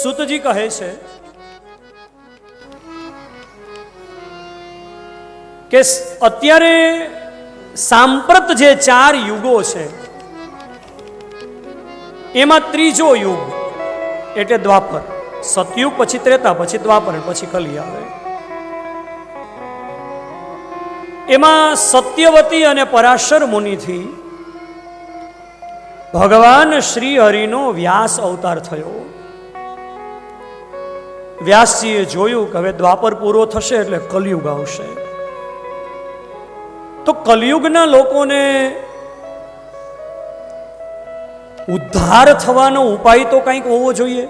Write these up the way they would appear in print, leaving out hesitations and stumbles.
સૂતજી કહે છે કે અત્યારે સાંપ્રત જે 4 યુગો છે એમાં ત્રીજો યુગ એટલે દ્વાપર, સતયુગ, પછી ત્રેતા, પછી દ્વાપર, પછી કલી આવે. એમાં સત્યવતી અને પરાશર મુનિથી ભગવાન શ્રી હરિનો વ્યાસ અવતાર થયો. વ્યાસજીએ જોયું કે હવે દ્વાપર પૂરો થશે એટલે કલયુગ આવશે. તો કલયુગના લોકોને ઉદ્ધાર થવાનો ઉપાય તો કંઈક હોવો જોઈએ.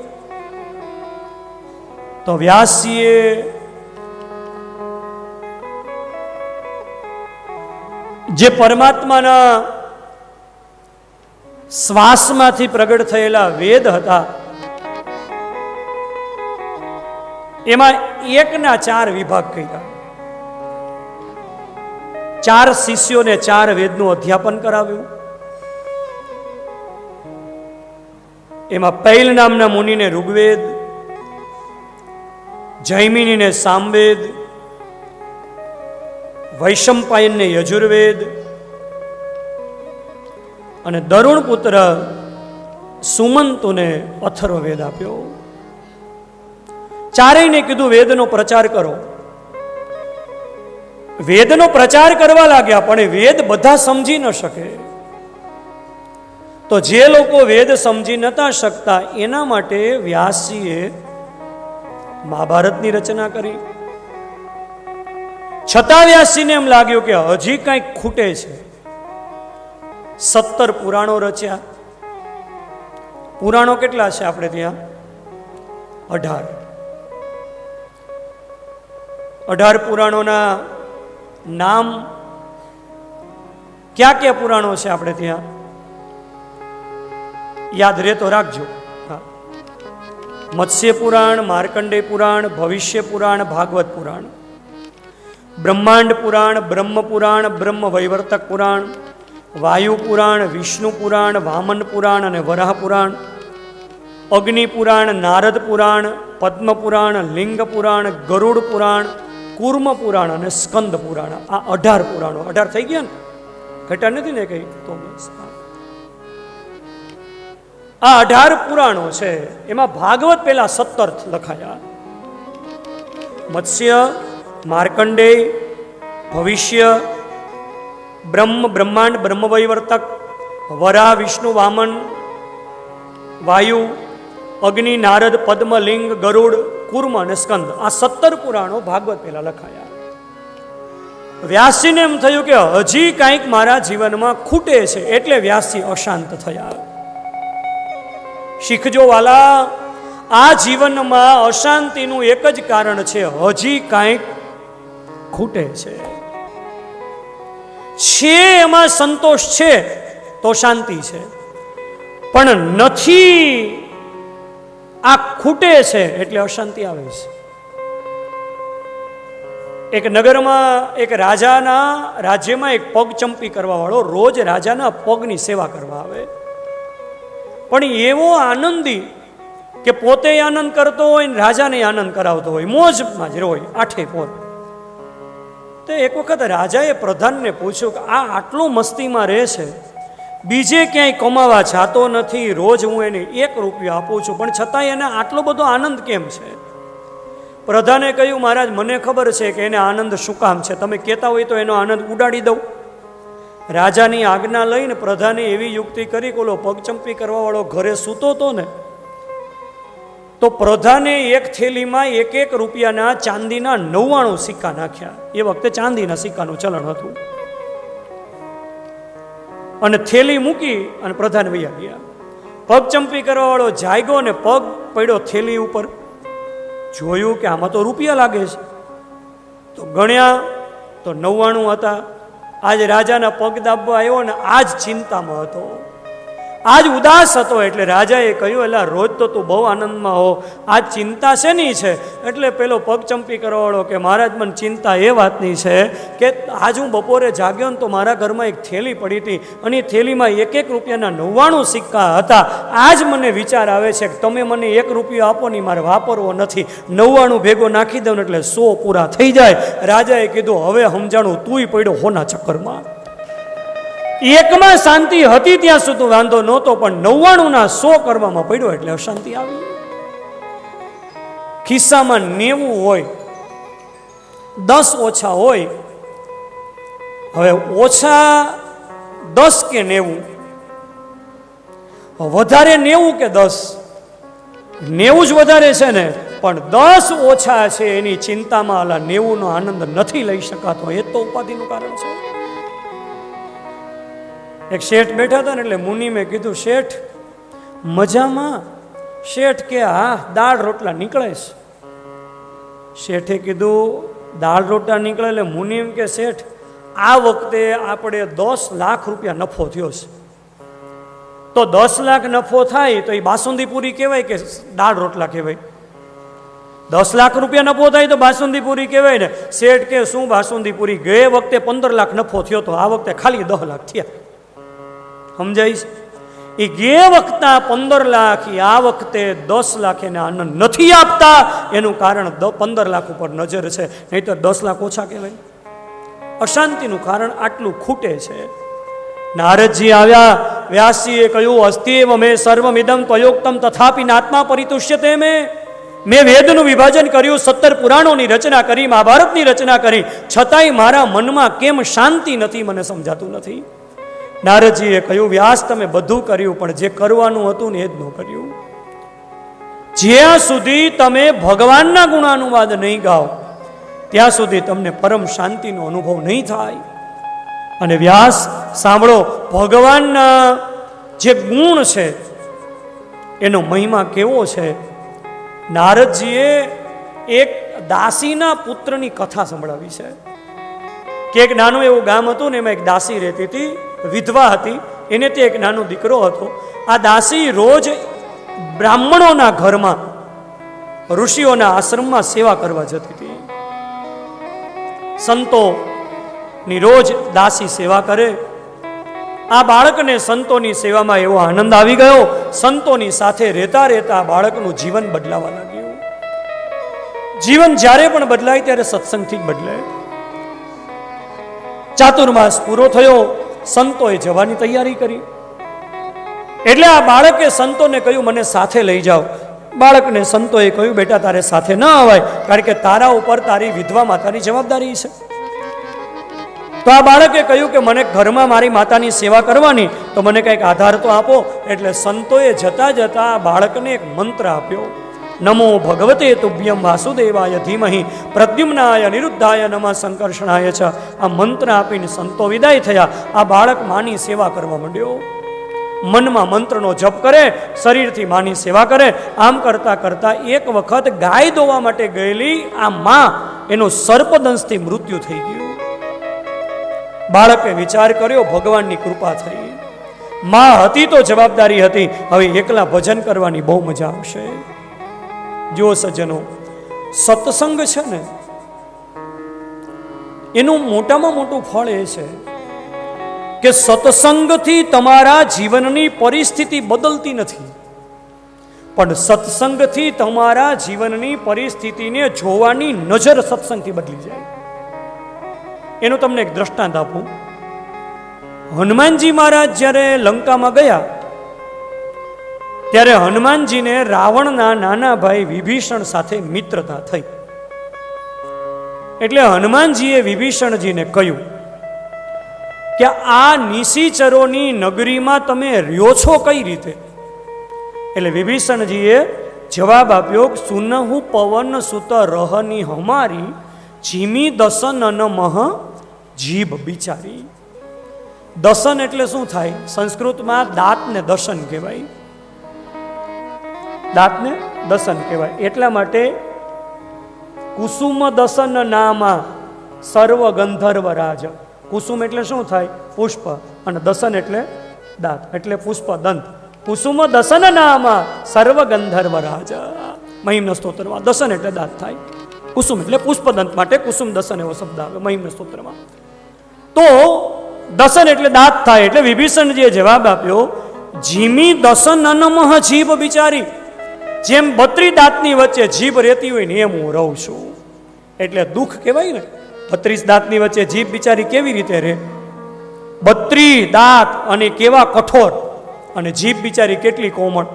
તો વ્યાસજીએ જે પરમાત્માના શ્વાસમાંથી પ્રગટ થયેલા વેદ હતા એમાં 1ના 4 વિભાગ કર્યા. 4 શિષ્યોને 4 વેદનું અધ્યાપન કરાવ્યું. એમાં પૈલ નામના મુનિને ઋગ્વેદ, જૈમિનીને સામવેદ, વૈશંપાયનને યજુર્વેદ અને દરુણ પુત્ર સુમંતુને અથર્વવેદ આપ્યો. ચારેયને કીધું વેદનો પ્રચાર કરો. વેદનો પ્રચાર કરવા લાગ્યા, પણ વેદ બધા સમજી ન શકે. તો જે લોકો વેદ સમજી નતા શકતા એના માટે વ્યાસજીએ મહાભારતની રચના કરી. છતાં વ્યાસજીને એમ લાગ્યું કે હજી કંઈક ખૂટે છે. 17 પુરાણો રચ્યા. પુરાણો કેટલા છે આપણે ત્યાં? 18 પુરાણોના નામ ક્યાં ક્યાં પુરાણો છે આપણે ત્યાં? યાદ રહે તો રાખજો. મત્સ્ય પુરાણ, માર્કંડેય પુરાણ, ભવિષ્ય પુરાણ, ભાગવત પુરાણ, બ્રહ્માંડ પુરાણ, બ્રહ્મ પુરાણ, બ્રહ્મ વૈવર્તક પુરાણ, વાયુ પુરાણ, વિષ્ણુ પુરાણ, વામન પુરાણ અને વરાહ પુરાણ, અગ્નિ પુરાણ, નારદ પુરાણ, પદ્મ પુરાણ, લિંગ પુરાણ, ગરુડ પુરાણ, કુર્મ પુરાણ અને સ્કંદ પુરાણ. આ 18 પુરાણો. 18 થઈ ગયા ને? ઘટા નથી ને કઈ? તો બસ આ 18 પુરાણો છે. એમાં ભાગવત પેલા 17 લખાયા. મત્સ્ય, માર્કંડેય, ભવિષ્ય, બ્રહ્મ, બ્રહ્માંડ, બ્રહ્મ વૈવર્તક, વરાહ, વિષ્ણુ, વામન, વાયુ, અગ્નિ, નારદ, પદ્મ, લિંગ, ગરુડ, કુર્મ અને સ્કંદ. આ 17 પુરાણો ભાગવત પહેલા લખાયા. વ્યાસજીને એમ થયું કે હજી કંઈક મારા જીવનમાં ખૂટે છે, એટલે વ્યાસજી અશાંત થયા. શીખજો વાલા, આ જીવનમાં અશાંતિનું એક જ કારણ છે, હજી કંઈક ખૂટે છે. એમાં સંતોષ છે તો શાંતિ છે, પણ નથી, આ ખૂટે છે એટલે અશાંતિ આવે છે. એક નગરમાં એક રાજાના રાજ્યમાં એક પગચંપી કરવા વાળો રોજ રાજાના પગની સેવા કરવા આવે. પણ એવો આનંદી કે પોતે આનંદ કરતો હોય ને રાજાને આનંદ કરાવતો હોય, મોજમાં જ હોય આઠે પોર. તો એક વખત રાજાએ પ્રધાનને પૂછ્યું કે આ આટલો મસ્તીમાં રહે છે, બીજે ક્યાંય કમાવા જાતો નથી, રોજ હું એને 1 રૂપિયો આપું છું, પણ છતાંય એને આટલો બધો આનંદ કેમ છે? પ્રધાને કહ્યું, મહારાજ મને ખબર છે કે એને આનંદ શું કામ છે, તમે કહેતા હોય તો એનો આનંદ ઉડાડી દઉં. રાજાની આજ્ઞા લઈને પ્રધાને એવી યુક્તિ કરી કે ઓલો પગચંપી કરવા વાળો ઘરે સૂતો હતો ને, તો પ્રધાને એક થેલીમાં 1 રૂપિયાના ચાંદીના 99 સિક્કા નાખ્યા. એ વખતે ચાંદીના સિક્કાનું ચલણ હતું. અને થેલી મૂકી અને પ્રધાન વૈયા ગયા. પગચંપી કરવા વાળો જાગ્યો ને પગ પડ્યો થેલી ઉપર. જોયું કે આમાં તો રૂપિયા લાગે છે, તો ગણ્યા તો 99 હતા. આજ રાજાના પગ દાબવા આવ્યો ને આજ ચિંતામાં હતો. આજ ઉદાસ હતો. એટલે રાજાએ કહ્યું, એટલે રોજ તો તું બહુ આનંદમાં હો, આજ ચિંતા શેની છે? એટલે પેલો પગચંપી કરવાવાળો કે મહારાજ મને ચિંતા એ વાતની છે કે આજ હું બપોરે જાગ્યો ને તો મારા ઘરમાં એક થેલી પડી હતી અને એ થેલીમાં 1 રૂપિયાના 99 સિક્કા હતા. આજ મને વિચાર આવે છે કે તમે મને 1 રૂપિયો આપો ને મારે વાપરવો નથી, 99 ભેગો નાખી દઉં એટલે 100 પૂરા થઈ જાય. રાજાએ કીધું હવે સમજાણું, તુંય પડ્યો હોના ચક્કરમાં. એકમાં શાંતિ હતી ત્યાં સુધી વાંધો નહોતો, પણ 99ના 100 કરવામાં પડ્યો એટલે અશાંતિ આવી. ખિસ્સામાં 90 હોય, 10 ઓછા હોય. હવે ઓછા 10 કે 90, વધારે 90 કે 10? 90 જ વધારે છે ને, પણ 10 ઓછા છે એની ચિંતામાં આલા 90નો આનંદ નથી લઈ શકાતો. એ તો ઉપાધિનું કારણ છે. એક શેઠ બેઠા હતા ને એટલે મુનિ મેં કીધું, શેઠ મજામાં? શેઠ કે હા, દાળ રોટલા નીકળે છે. શેઠે કીધું દાળ રોટલા નીકળે? એટલે મુનિ એમ કે શેઠ આ વખતે આપણે 10 લાખ રૂપિયા નફો થયો છે. તો 10 લાખ નફો થાય તો એ બાસુંદી પૂરી કહેવાય કે દાળ રોટલા કહેવાય? 10 લાખ રૂપિયા નફો થાય તો બાસુંદી પૂરી કહેવાય ને. શેઠ કે શું બાસુંદી પૂરી? ગયે વખતે 15 લાખ નફો થયો તો આ વખતે ખાલી 10 લાખ થયા. સમજાય? એ ગે વખતના 15 લાખ આ વખતે 10 લાખ એને આનંદ નથી આપતા. એનું કારણ 15 લાખ ઉપર નજર છે, નહીં તો 10 લાખ ઓછા કહેવાય. અશાંતિનું કારણ આટલું ખૂટે છે. નારદજી આવ્યા, વ્યાસજીએ કહ્યું, અસ્ત્યેવ મેં સર્વમિદમ ત્વયોક્તમ તથાપિ નાત્મા પરિતુષ્યતે મેં વેદનું વિભાજન કર્યું, 17 પુરાણોની રચના કરી, મહાભારતની રચના કરી, છતાંય મારા મનમાં કેમ શાંતિ નથી મને સમજાતું નથી. નારદજીએ કહ્યું, વ્યાસ તમે બધું કર્યું પણ જે કરવાનું હતું ને એ જ ન કર્યું. જ્યાં સુધી તમે ભગવાનના ગુણાનુવાદ નહીં ગાઓ ત્યાં સુધી તમને પરમ શાંતિનો અનુભવ નહીં થાય. અને વ્યાસ સાંભળો, ભગવાનના જે ગુણ છે એનો મહિમા કેવો છે. નારદજીએ એક દાસીના પુત્રની કથા સંભળાવી છે કે એક નાનું એવું ગામ હતું ને એમાં એક દાસી રહેતી હતી, વિધવા હતી. એને તે એક નાનો દીકરો હતો. આ દાસી રોજ બ્રાહ્મણોના ઘરમાં, ઋષિઓના આશ્રમમાં સેવા કરવા જતી હતી. સંતોની રોજ દાસી સેવા કરે. આ બાળકને સંતોની સેવામાં એવો આનંદ આવી ગયો, સંતોની સાથે રહેતા રહેતા બાળકનું જીવન બદલાવા લાગ્યું. જીવન જ્યારે પણ બદલાય ત્યારે સત્સંગથી જ બદલાય. ચાતુર્માસ પૂરો થયો, સંતોએ જવાની તૈયારી કરી. એટલે આ બાળકે સંતોને કહ્યું, મને સાથે લઈ જાઓ. બાળકને સંતોએ કહ્યું, બેટા તારે સાથે ન અવાય, કારણ કે તારા ઉપર તારી વિધવા માતાની જવાબદારી છે. તો આ બાળકે કહ્યું કે મને ઘરમાં મારી માતાની સેવા કરવાની, તો મને કંઈક આધાર તો આપો. એટલે સંતોએ જતા જતા બાળકને એક મંત્ર આપ્યો, નમો ભગવતે તુભ્યમ વાસુદેવાય ધીમહિ પ્રદ્યુમ્નાય અનિરુદ્ધાય નમઃ સંકર્ષણાય છે. આ મંત્ર આપીને સંતો વિદાય થયા. આ બાળક માની સેવા કરવા માંડ્યો. મનમાં મંત્રનો જપ કરે, શરીરથી માની સેવા કરે. આમ કરતા કરતા એક વખત ગાય દોવા માટે ગયેલી આ માં, એનું સર્પદંશથી મૃત્યુ થઈ ગયું. બાળકે વિચાર કર્યો, ભગવાનની કૃપા થઈ. માં હતી તો જવાબદારી હતી, હવે એકલા ભજન કરવાની બહુ મજા આવશે. જો સજ્જનો, સત્સંગ છે ને એનું મોટામાં મોટું ફળ એ છે કે સત્સંગથી તમારા જીવનની પરિસ્થિતિ બદલતી નથી, પણ સત્સંગથી તમારા જીવનની પરિસ્થિતિને જોવાની નજર સત્સંગથી બદલી જાય. એનું તમને એક દ્રષ્ટાંત આપું. હનુમાનજી મહારાજ જ્યારે લંકામાં ગયા ત્યારે હનુમાનજીને રાવણના નાના ભાઈ વિભીષણ સાથે મિત્રતા થઈ. એટલે હનુમાનજીએ વિભીષણજીને કહ્યું કે આ નિશિચરોની નગરીમાં તમે રહ્યો છો કઈ રીતે? એટલે વિભીષણજીએ જવાબ આપ્યો, સુનહુ પવન સુત રહની હમારી જીમી દસન ન મહ જીભ બિચારી. દસન એટલે શું થાય? સંસ્કૃતમાં દાંતને દશન કહેવાય. દાંતને દસન કહેવાય. એટલા માટે કુસુમ દસન નામા સર્વ ગંધર્વ રાજ. કુસુમ એટલે શું થાય? પુષ્પ. અને દસન એટલે દાંત એટલે પુષ્પદંત. કુસુમ દસન નામ સર્વ ગંધર્વ રાજા. મહિમ્ન સ્તોત્રમાં દસન એટલે દાંત થાય, કુસુમ એટલે પુષ્પદંત માટે કુસુમ દસન એવો શબ્દ આવે મહિમ્ન સ્તોત્રમાં. તો દસન એટલે દાંત થાય એટલે વિભીષણજીએ જવાબ આપ્યો, જીમી દસન અનમહ જીભ બિચારી. જેમ 32 દાંતની વચ્ચે જીભ રહેતી હોય ને એમ હું રહું છું. એટલે દુઃખ કહેવાય ને. 32 દાંતની વચ્ચે જીભ બિચારી કેવી રીતે રહે? 32 દાંત અને કેવા કઠોર, અને જીભ બિચારી કેટલી કોમળ.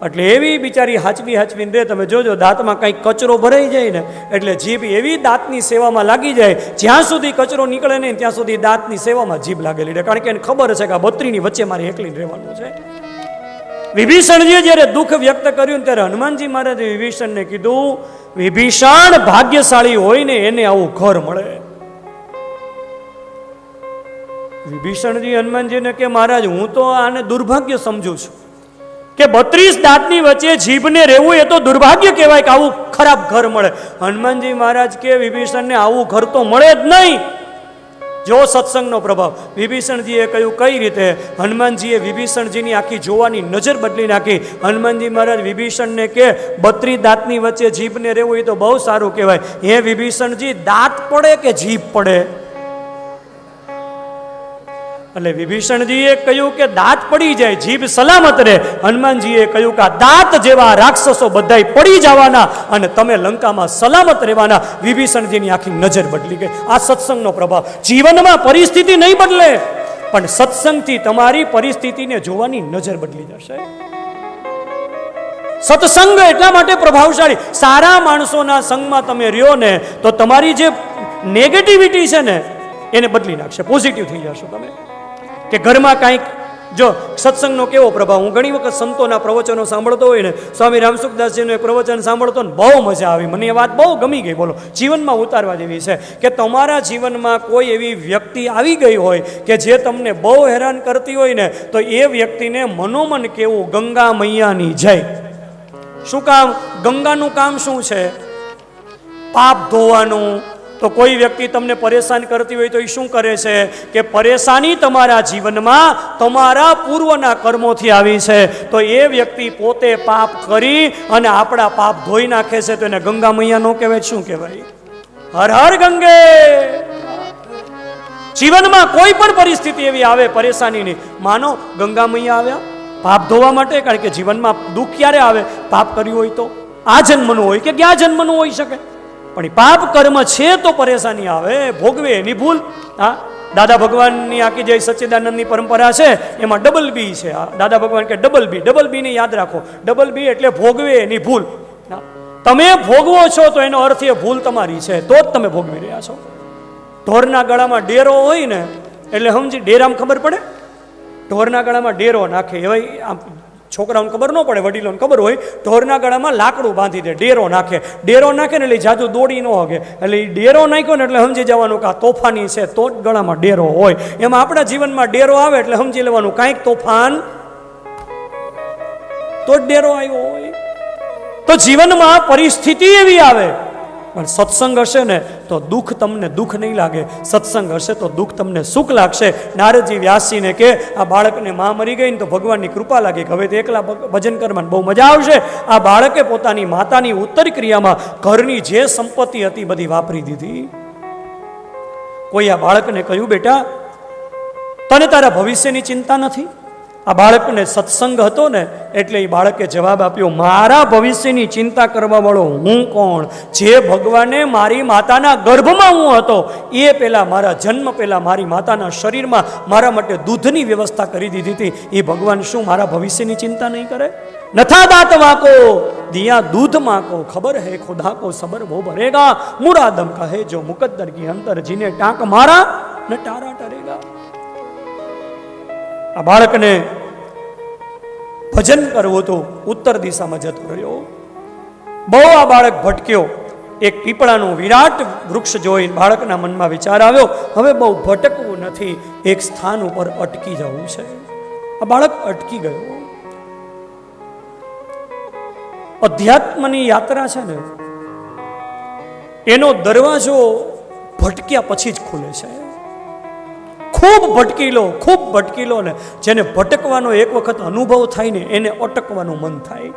એટલે એવી બિચારી હાચવીને રહે. તમે જોજો દાંતમાં કંઈક કચરો ભરાઈ જાય ને એટલે જીભ એવી દાંતની સેવામાં લાગી જાય, જ્યાં સુધી કચરો નીકળે નહીં ત્યાં સુધી દાંતની સેવામાં જીભ લાગેલી રહે. કારણ કે એને ખબર છે કે આ 32 ની વચ્ચે મારે એકલી રહેવાનું છે. વિભીષણજીએ જ્યારે દુઃખ વ્યક્ત કર્યું ત્યારે હનુમાનજી મહારાજે વિભીષણને કીધું, વિભીષણ ભાગ્યશાળી હોય ને એને આવું ઘર મળે. વિભીષણજી હનુમાનજીને કે મહારાજ હું તો આને દુર્ભાગ્ય સમજુ છું કે 32 દાંતની વચ્ચે જીભને રહેવું એ તો દુર્ભાગ્ય કહેવાય કે આવું ખરાબ ઘર મળે. હનુમાનજી મહારાજ કે વિભીષણને આવું ઘર તો મળે જ નહીં. જો સત્સંગનો પ્રભાવ. વિભીષણજીએ કહ્યું કઈ રીતે? હનુમાનજીએ વિભીષણજીની આખી જોવાની નજર બદલી નાખી. હનુમાનજી મહારાજ વિભીષણને કે 32 દાંતની વચ્ચે જીભને રહેવું એ તો બહુ સારું કહેવાય. હે વિભીષણજી, દાંત પડે કે જીભ પડે? એટલે વિભીષણજીએ કહ્યું કે દાંત પડી જાય, જીભ સલામત રહે. હનુમાનજીએ કહ્યું કે આ દાંત જેવા રાક્ષસો બધાય પડી જવાના અને તમે લંકામાં સલામત રહેવાના. વિભીષણજીની આખી નજર બદલી ગઈ. આ સત્સંગનો પ્રભાવ. જીવનમાં પરિસ્થિતિ નહીં બદલે, પણ સત્સંગથી તમારી પરિસ્થિતિને જોવાની નજર બદલી જશે. સત્સંગ એટલા માટે પ્રભાવશાળી. સારા માણસોના સંગમાં તમે રહ્યો ને તો તમારી જે નેગેટિવિટી છે ને એને બદલી નાખશે, પોઝિટિવ થઈ જશો તમે. કે ઘરમાં કાંઈક જો સત્સંગનો કેવો પ્રભાવ. હું ઘણી વખત સંતોના પ્રવચનો સાંભળતો હોય ને, સ્વામી રામસુખદાસજીનું એક પ્રવચન સાંભળતો ને બહુ મજા આવી. મને એ વાત બહુ ગમી ગઈ. બોલો, જીવનમાં ઉતારવા જેવી છે કે તમારા જીવનમાં કોઈ એવી વ્યક્તિ આવી ગઈ હોય કે જે તમને બહુ હેરાન કરતી હોય ને, તો એ વ્યક્તિને મનોમન કેવું, ગંગા મૈયાની જય. શું કામ? ગંગાનું કામ શું છે? પાપ ધોવાનું. તો કોઈ વ્યક્તિ તમને પરેશાન કરતી હોય તો એ શું કરે છે કે પરેશાની તમારા જીવનમાં તમારા પૂર્વના કર્મોથી આવી છે, તો એ વ્યક્તિ પોતે પાપ કરી અને આપણા પાપ ધોઈ નાખે છે. તો એને ગંગા મૈયા નો કહેવાય, શું કહેવાય? હર હર ગંગે. જીવનમાં કોઈ પણ પરિસ્થિતિ એવી આવે પરેશાનીની, માનો ગંગા મૈયા આવ્યા પાપ ધોવા માટે. કારણ કે જીવનમાં દુઃખ ક્યારે આવે? પાપ કર્યું હોય તો. આ જન્મનું હોય કે ક્યાં જન્મનું હોઈ શકે, પણ પાપ કર્મ છે તો પરેશાની આવે, ભોગવે એની ભૂલ. હા, દાદા ભગવાનની આખી જે સચ્ચિદાનંદની પરંપરા છે એમાં ડબલ બી છે. દાદા ભગવાન કે ડબલ બી ને યાદ રાખો. ડબલ બી એટલે ભોગવે એની ભૂલ. તમે ભોગવો છો તો એનો અર્થ એ ભૂલ તમારી છે, તો જ તમે ભોગવી રહ્યા છો. ઢોરના ગળામાં ડેરો હોય ને એટલે સમજી, ડેરામાં ખબર પડે, ઢોરના ગળામાં ડેરો નાખે. હવે આમ છોકરાઓને ખબર ન પડે, વડીલોને ખબર હોય. ઢોરના ગળામાં લાકડું બાંધી દે, ડેરો નાખે. ડેરો નાખે ને એટલે જાજુ દોડી ન હોગે. એટલે એ ડેરો નાખ્યો ને એટલે સમજી જવાનું કે આ તોફાની છે, તો જ ગળામાં ડેરો હોય. એમાં આપણા જીવનમાં ડેરો આવે એટલે સમજી લેવાનું કાંઈક તોફાન, તો જ ડેરો આવ્યો હોય. તો જીવનમાં પરિસ્થિતિ એવી આવે, પણ સત્સંગ હશે ને તો દુઃખ તમને દુઃખ નહીં લાગે. સત્સંગ હશે તો દુઃખ તમને સુખ લાગશે. નારદજી વ્યાસજીને કે આ બાળકને માં મરી ગઈ ને તો ભગવાનની કૃપા લાગી, હવે તો એકલા ભજન કરવાની બહુ મજા આવશે. આ બાળકે પોતાની માતાની ઉત્તર ક્રિયામાં ઘરની જે સંપત્તિ હતી બધી વાપરી દીધી. કોઈ આ બાળકને કહ્યું, બેટા તને તારા ભવિષ્યની ચિંતા નથી? આ બાળકને સત્સંગ હતો ને એટલે એ બાળકે જવાબ આપ્યો, મારા ભવિષ્યની ચિંતા કરવા વાળો હું કોણ? જે ભગવાને મારી માતાના ગર્ભમાં હું હતો એ પહેલા, મારા જન્મ પહેલા મારી માતાના શરીરમાં મારા માટે દૂધની વ્યવસ્થા કરી દીધી હતી. એ ભગવાન શું મારા ભવિષ્યની ચિંતા નહીં કરે? નથા દાત વાકો દિયા દૂધ માકો, ખબર હે ખુદા કો સબર વો ભરેગા. મુરાદમ કહે જો મુકદ્દર કી અંતર, જીને ટાંક મારા ન ટારા ટરેગા. આ બાળકને ભજન કરવું હતું, ઉત્તર દિશામાં જતો રહ્યો. બહુ આ બાળક ભટક્યો. એક પીપળાનું વિરાટ વૃક્ષ જોઈ બાળકના મનમાં વિચાર આવ્યો, હવે બહુ ભટકવું નથી, એક સ્થાન ઉપર અટકી જવું છે. આ બાળક અટકી ગયો. અધ્યાત્મની યાત્રા છે ને એનો દરવાજો ભટક્યા પછી જ ખુલે છે. ખૂબ ભટકી લો, ખૂબ ભટકી લો ને, જેને ભટકવાનો એક વખત અનુભવ થાય ને એને અટકવાનું મન થાય.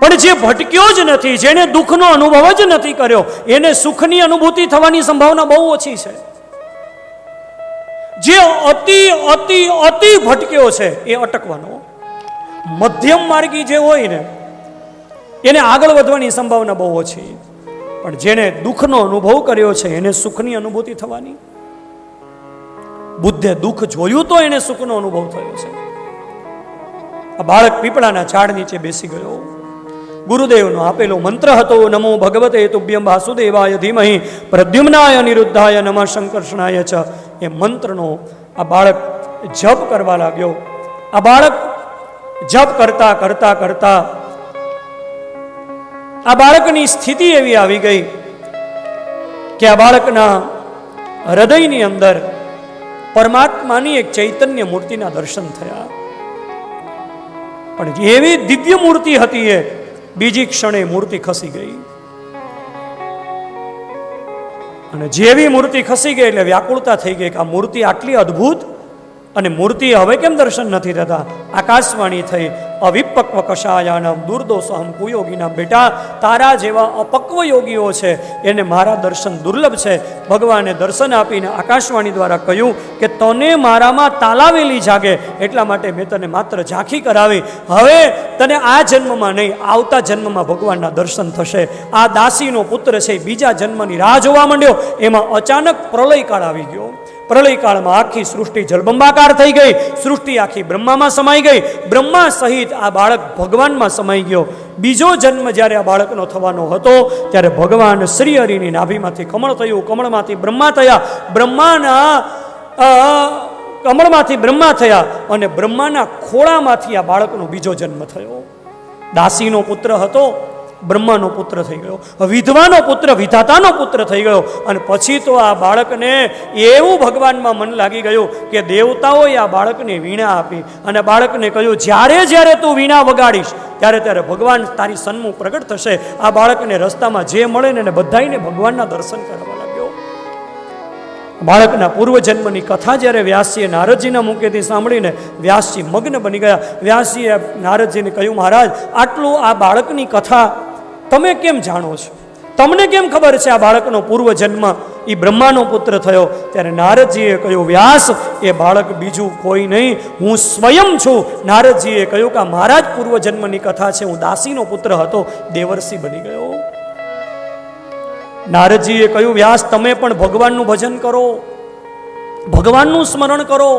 પણ જે ભટક્યો જ નથી, જેને દુઃખનો અનુભવ જ નથી કર્યો, એને સુખની અનુભૂતિ થવાની સંભાવના બહુ ઓછી છે. જે અતિ અતિ અતિ ભટક્યો છે એ અટકવાનો. મધ્યમ માર્ગી જે હોય ને એને આગળ વધવાની સંભાવના બહુ ઓછી. પણ જેને દુઃખનો અનુભવ કર્યો છે એને સુખની અનુભૂતિ થવાની. બુદ્ધે દુઃખ જોયું તો એને સુખનો અનુભવ થયો છે. આ બાળક પીપળાના ઝાડ નીચે બેસી ગયો. ગુરુદેવનો આપેલો મંત્ર હતો, નમો ભગવતે તુભ્યમ વાસુદેવાય ધીમહિ પ્રદ્યુમ્નાય અનિરુદ્ધાય નમઃ શંકર્ષણાય ચ. એ મંત્રનો આ બાળક જપ કરવા લાગ્યો. આ બાળક જપ કરતા કરતા કરતા આ બાળકની સ્થિતિ એવી આવી ગઈ કે આ બાળકના હૃદયની અંદર પરમાત્માની એક ચૈતન્ય મૂર્તિના દર્શન થયા. પણ એવી દિવ્ય મૂર્તિ હતી એ બીજી ક્ષણે મૂર્તિ ખસી ગઈ. અને જેવી મૂર્તિ ખસી ગઈ એટલે વ્યાકુળતા થઈ ગઈ કે આ મૂર્તિ આટલી અદ્ભુત અને મૂર્તિ હવે કેમ દર્શન નથી થતા. આકાશવાણી થઈ, અવિપક્વ કષાયાનામ દુર્દોષહમ કુયોગીનામ. બેટા, તારા જેવા અપક્વ યોગીઓ છે એને મારા દર્શન દુર્લભ છે. ભગવાને દર્શન આપીને આકાશવાણી દ્વારા કહ્યું કે તને મારામાં તાલાવેલી જાગે એટલા માટે મેં તને માત્ર ઝાંખી કરાવી. હવે તને આ જન્મમાં નહીં, આવતા જન્મમાં ભગવાનના દર્શન થશે. આ દાસીનો પુત્ર છે, બીજા જન્મની રાહ જોવા માંડ્યો. એમાં અચાનક પ્રલયકાળ આવી ગયો. પ્રલયકાળમાં આખી સૃષ્ટિ જળબંબાકાર થઈ ગઈ. સૃષ્ટિ આખી બ્રહ્મામાં સમાઈ ગઈ. બ્રહ્મા સહિત આ બાળક ભગવાનમાં સમાઈ ગયો. બીજો જન્મ જ્યારે આ બાળકનો થવાનો હતો ત્યારે ભગવાન શ્રી હરિની નાભીમાંથી કમળ થયું, કમળમાંથી બ્રહ્મા થયા, બ્રહ્માના કમળમાંથી બ્રહ્મા થયા અને બ્રહ્માના ખોળામાંથી આ બાળકનો બીજો જન્મ થયો. દાસીનો પુત્ર હતો, બ્રહ્માનો પુત્ર થઈ ગયો. વિધવાનો પુત્ર વિધાતાનો પુત્ર થઈ ગયો. અને પછી તો આ બાળકને એવું ભગવાનમાં મન લાગી ગયું કે દેવતાઓએ આ બાળકને વીણા આપી અને બાળકને કહ્યું જ્યારે જ્યારે તું વીણા વગાડીશ ત્યારે ત્યારે ભગવાન તારી સન્મુખ પ્રગટ થશે. આ બાળકને રસ્તામાં જે મળે ને એને બધાઈને ભગવાનના દર્શન કરવા લાગ્યો. બાળકના પૂર્વજન્મની કથા જ્યારે વ્યાસજીએ નારદજીના મુખેથી સાંભળીને વ્યાસજી મગ્ન બની ગયા. વ્યાસજીએ નારદજીને કહ્યું, મહારાજ, આટલું આ બાળકની કથા તમે કેમ જાણો છો? તમને કેમ ખબર છે આ બાળકનો પૂર્વજન્મ એ બ્રહ્માનો પુત્ર થયો? ત્યારે નારદજીએ કહ્યું, વ્યાસ, એ બાળક બીજું કોઈ નહીં, હું સ્વયં છું. નારદજીએ કહ્યું કે મારા જ પૂર્વજન્મની કથા છે. હું દાસીનો પુત્ર હતો, દેવર્ષિ બની ગયો. નારદજીએ કહ્યું, વ્યાસ, તમે પણ ભગવાનનું ભજન કરો, ભગવાનનું સ્મરણ કરો.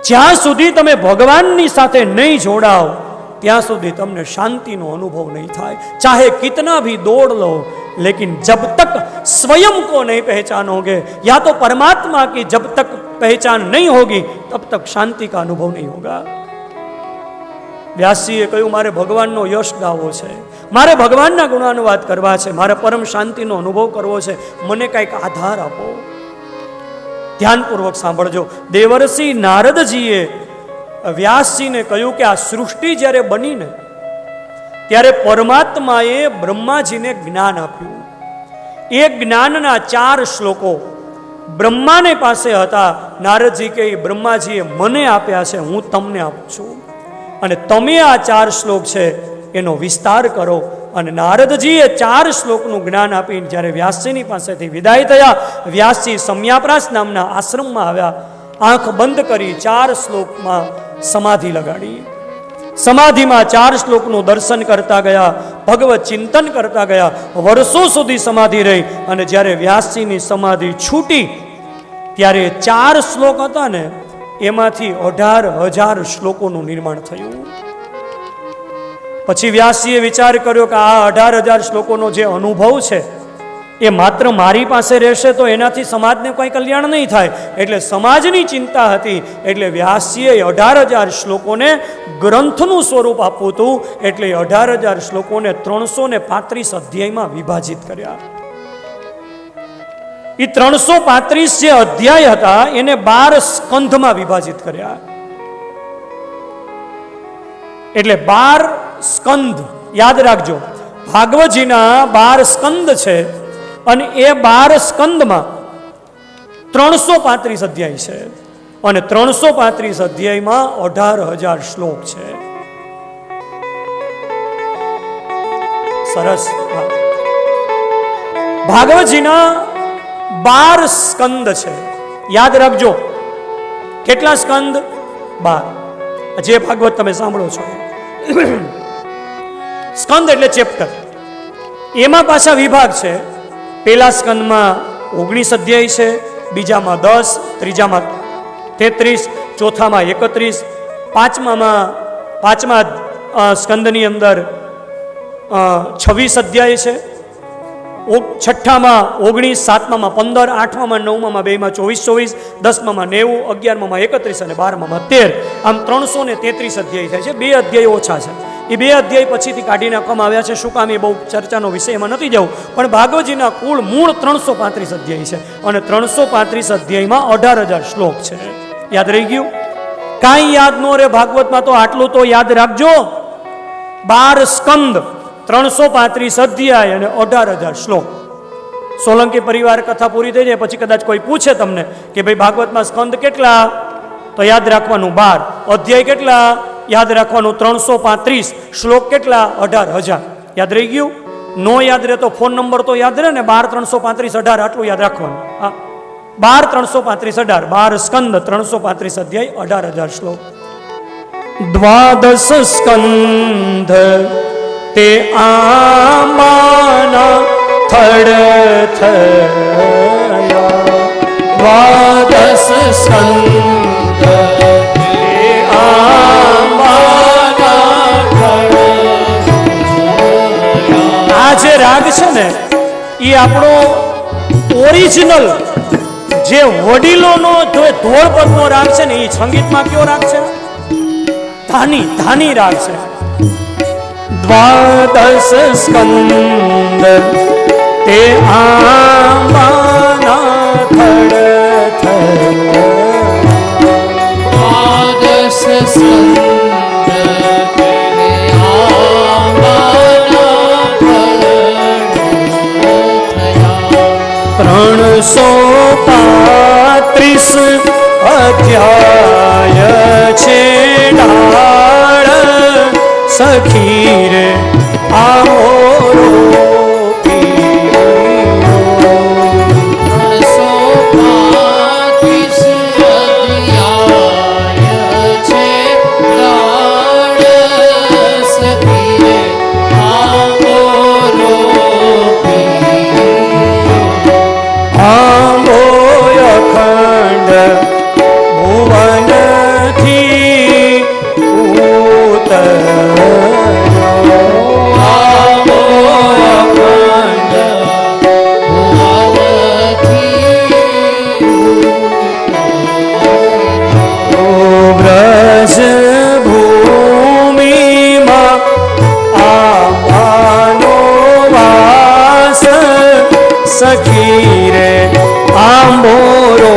જ્યાં સુધી તમે ભગવાનની સાથે નહીં જોડાઓ ત્યાં સુધી તમને શાંતિનો અનુભવ નહીં થાય. ચાહે કિतना भी दौड़ लो, लेकिन जब तक स्वयं को नहीं पहचानोगे या तो परमात्मा की जब तक पहचान नहीं होगी तब तक शांति का अनुभव नहीं होगा. વ્યાસજીએ કહ્યું, મારે ભગવાનનો યશ ગાવો છે, મારે ભગવાનના ગુણાનુવાદ કરવા છે, મારે પરમ શાંતિનો અનુભવ કરવો છે, મને કંઈક આધાર આપો. ધ્યાનપૂર્વક સાંભળજો. દેવર્ષિ નારદજીએ વ્યાસજીને કહ્યું કે આ સૃષ્ટિ જ્યારે બની ને ત્યારે પરમાત્માએ બ્રહ્માજીને જ્ઞાન આપ્યું. એ જ્ઞાનના 4 શ્લોકો બ્રહ્માને પાસે હતા. નારદજી કે બ્રહ્માજીએ મને આપ્યા છે, હું તમને આપું છું અને તમે આ 4 શ્લોક છે એનો વિસ્તાર કરો. અને નારદજીએ 4 શ્લોકનું જ્ઞાન આપીને જ્યારે વ્યાસજીની પાસેથી વિદાય થયા, વ્યાસજી સમયાપ્રાસ નામના આશ્રમમાં આવ્યા. આંખ બંધ કરી 4 શ્લોકમાં સમાધિ લગાડી. સમાધિમાં 4 શ્લોકનું દર્શન કરતા ગયા, ભગવત ચિંતન કરતા ગયા. વર્ષો સુધી સમાધિ રહી અને જ્યારે વ્યાસજીની સમાધિ છૂટી ત્યારે 4 શ્લોક હતા ને એમાંથી 18,000 શ્લોકોનું નિર્માણ થયું. પછી વ્યાસજીએ વિચાર કર્યો કે આ 18,000 શ્લોકોનો જે અનુભવ છે એ માત્ર મારી પાસે રહેશે તો એનાથી સમાજને કોઈ કલ્યાણ નહીં થાય. એટલે સમાજની ચિંતા હતી. એટલે વ્યાસજીએ 18,000 શ્લોકોને ગ્રંથનું સ્વરૂપ આપવું હતું. એટલે 18,000 શ્લોકોને 335 અધ્યાયમાં વિભાજિત કર્યા. એ 335 જે અધ્યાય હતા એને 12 સ્કંધમાં વિભાજિત કર્યા. એટલે 12 સ્કંધ યાદ રાખજો. ભાગવતજીના 12 સ્કંદ છે અને એ 12 સ્કંદમાં 335 અધ્યાય છે. અને 335 અધ્યાયમાં 18,000 શ્લોક છે. સરસ. ભાગવતજીના 12 સ્કંદ છે. યાદ રાખજો, કેટલા સ્કંદ? 12. જે ભાગવત તમે સાંભળો છો સ્કંદ એટલે ચેપ્ટર. એમાં પાછા વિભાગ છે. પહેલા સ્કંદમાં 19 અધ્યાય છે, બીજામાં 10, ત્રીજામાં 33, ચોથામાં 31, પાંચમા સ્કંદની અંદર 26 અધ્યાય છે, છઠ્ઠામાં 19, સાતમામાં 15, આઠમામાં 9મામાં 2માં 24, 10મામાં 90, 11મામાં 31 અને 12મામાં 13. આમ 333 અધ્યાય થાય છે. 2 અધ્યાય ઓછા છે. એ 2 અધ્યાય પછીથી કાઢી નાખવામાં આવ્યા છે. શું કામ? એ બહુ ચર્ચાનો વિષય, એમાં નથી જવું. પણ ભાગવતજીના કુલ મૂળ 335 અધ્યાય છે અને 335 અધ્યાયમાં 18,000 શ્લોક છે. યાદ રહી ગયું? કાંઈ યાદ ન રહે ભાગવતમાં તો આટલું તો યાદ રાખજો. 12 સ્કંદ, 335 અધ્યાય અને 18,000 શ્લોક. સોલંકી પરિવાર કથા પૂરી થઈ જાય પછી કદાચ કોઈ પૂછે તમને કે ભાઈ ભાગવતમાં સ્કંદ કેટલા, તો યાદ રાખવાનું 12, અધ્યાય કેટલા, યાદ રાખવાનું 335, શ્લોક કેટલા, 18,000. યાદ રહી ગયું? નો યાદ રહે તો ફોન નંબર તો યાદ રહે ને, 12 335 18, આટલું યાદ રાખવાનું. હા, 12 335 18, 12 સ્કંદ, 335 અધ્યાય, 18,000 શ્લોક. 12 સ્કંદ તે આંબાના થડ થયા. 12 સ્કંદ તે આંબાના થડ થયા. આ જે રાગ છે ને એ આપણો ઓરિજિનલ જે વડીલોનો જો ધોળપદનો રાગ છે ને, એ સંગીતમાં કયો રાગ છે? ધાની રાગ છે. 12 સ્કંદ તે આંબાના થડ થયા. 12 સ્કંદ તે આંબાના થડ થયા. 335 અધ્યાય છે ડાળ સખી રે આમોરો પીરો. 335 અધ્યાય છે ડાળ સખી રે આમોરો પીરો. આંબો અખંડ ભુવનથી બ્રજ ભૂમિમાં આંબાનો વાસ સખી રે આંબોરો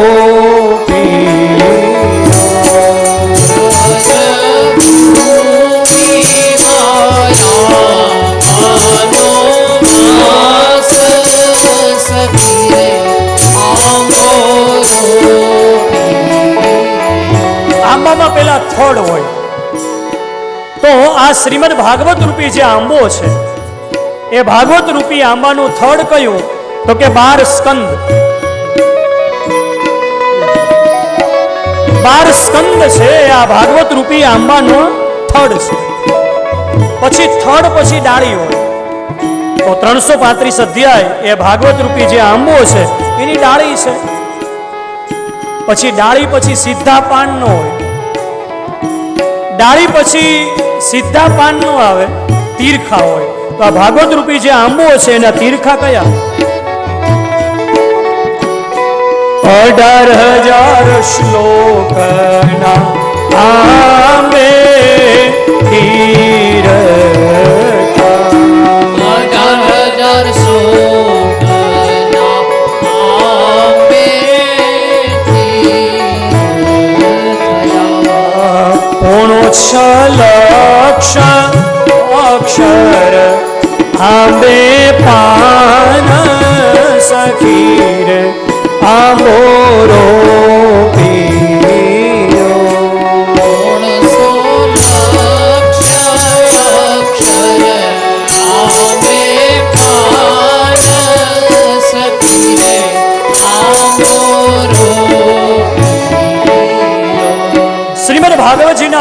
આંબામાં પેલા થડ હોય તો આ શ્રીમદ ભાગવત રૂપી જે આંબો છે એ ભાગવત રૂપી આંબાનું થડ કયું તો કે 12 સ્કંદ. 12 સ્કંદ છે આ ભાગવત રૂપી આંબાનો થડ છે. પછી થડ પછી ડાળી હોય તો 335 અધ્યાય એ ભાગવત રૂપી જે આંબો છે એની ડાળી છે. પછી ડાળી પછી સીધા પાન નો હોય, ડાળી પછી સીધા પાન નો આવે, તીરખા હોય. તો આ ભાગવત રૂપી જે આંબો છે એના તીરખા કયા? 18,000 શ્લોકના આંબે તીરખા. 18,000 શ્લોકના આંબે તીરખા. 6 લક્ષ અક્ષર આંબે પાન સખી રે આંબોરો પીરો.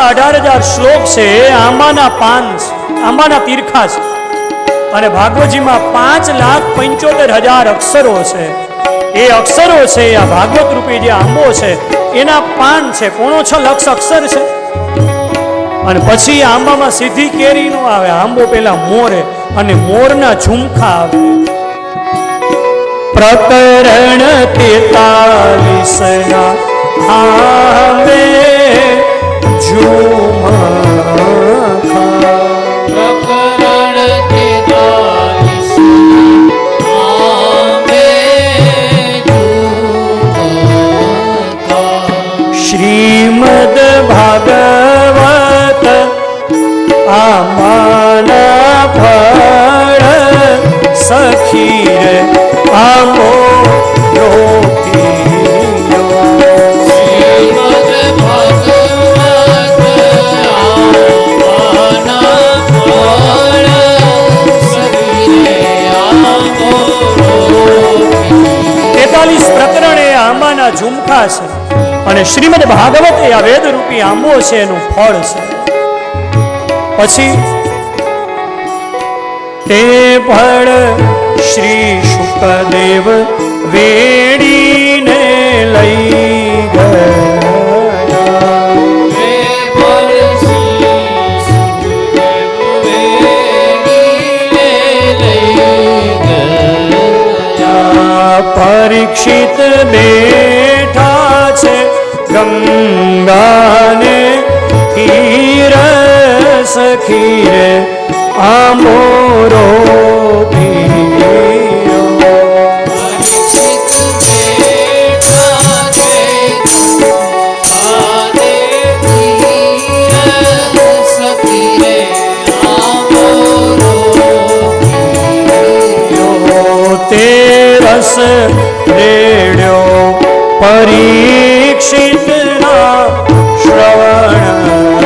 18,000 શ્લોક છે એ આંબાના પાન છે, આંબાના તીરખા છે. અને ભાગવતજીમાં 5,75,000 અક્ષરો છે. એ અક્ષરો છે આ ભાગવત રૂપી જે આંબો છે એના પાન છે. 5.5 લાખ અક્ષર છે. અને પછી આંબામાં સીધી કેરી નો આવે, આંબો પેલા મોરે અને મોરના ઝુમખા આવે. પ્રકરણ 43 ના આંબે ઝુમખા. પ્રકરણ 43 આંબે ઝુમખા. શ્રીમદ ભાગવત આંબાના ફળ સખી રે આંબો રોપિયો. શ્રીમદ ભાગવત આંબાના ફળ સખી રે આંબો રોપિયો. 43 પ્રકરણ એ આંબાના ઝુમખા છે અને શ્રીમદ ભાગવત એ આ વેદ રૂપી આંબો છે, એનું ફળ છે. પછી તે ફળ શ્રી શુકદેવ વેડીને લઈ ગયા. વે પર શ્રી સુખદેવ વેડીને લઈ ગયા. પરીક્ષિત બેઠા છે ગંગાને તીર સખી રે આંબો રોપિયો. પરીક્ષિત બેઠા છે ગંગાને તીર સખી રે આંબો રોપિયો. તે રસ રેડ્યો પરીક્ષિતના શ્રવણમાં.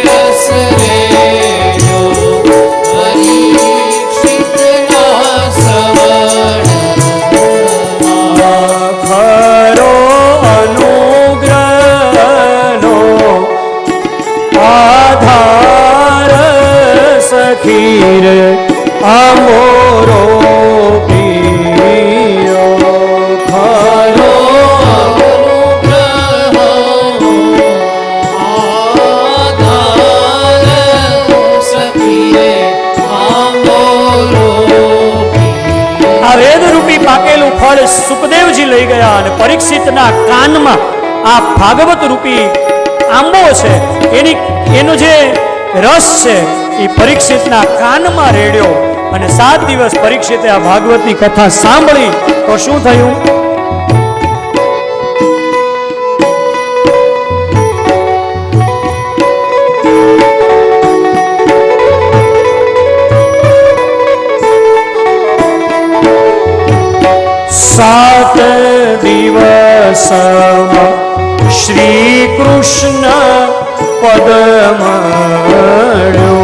રસ રેડ્યો પરીક્ષિતના શ્રવણમાં. ખરો અનુગ્રહનો આધાર સખી રે આંબો રોપિયો. ખરો આ વેદ રૂપી પાકેલું ફળ સુખદેવજી લઈ ગયા અને પરીક્ષિતના કાનમાં આ ભાગવત રૂપી આંબો છે એનો જે રસ છે એ પરીક્ષિતના કાનમાં રેડ્યો. અને 7 દિવસ પરીક્ષિતે આ ભાગવતની કથા સાંભળી તો શું થયું? સાત દિવસમાં શ્રી કૃષ્ણ પદ મળ્યો.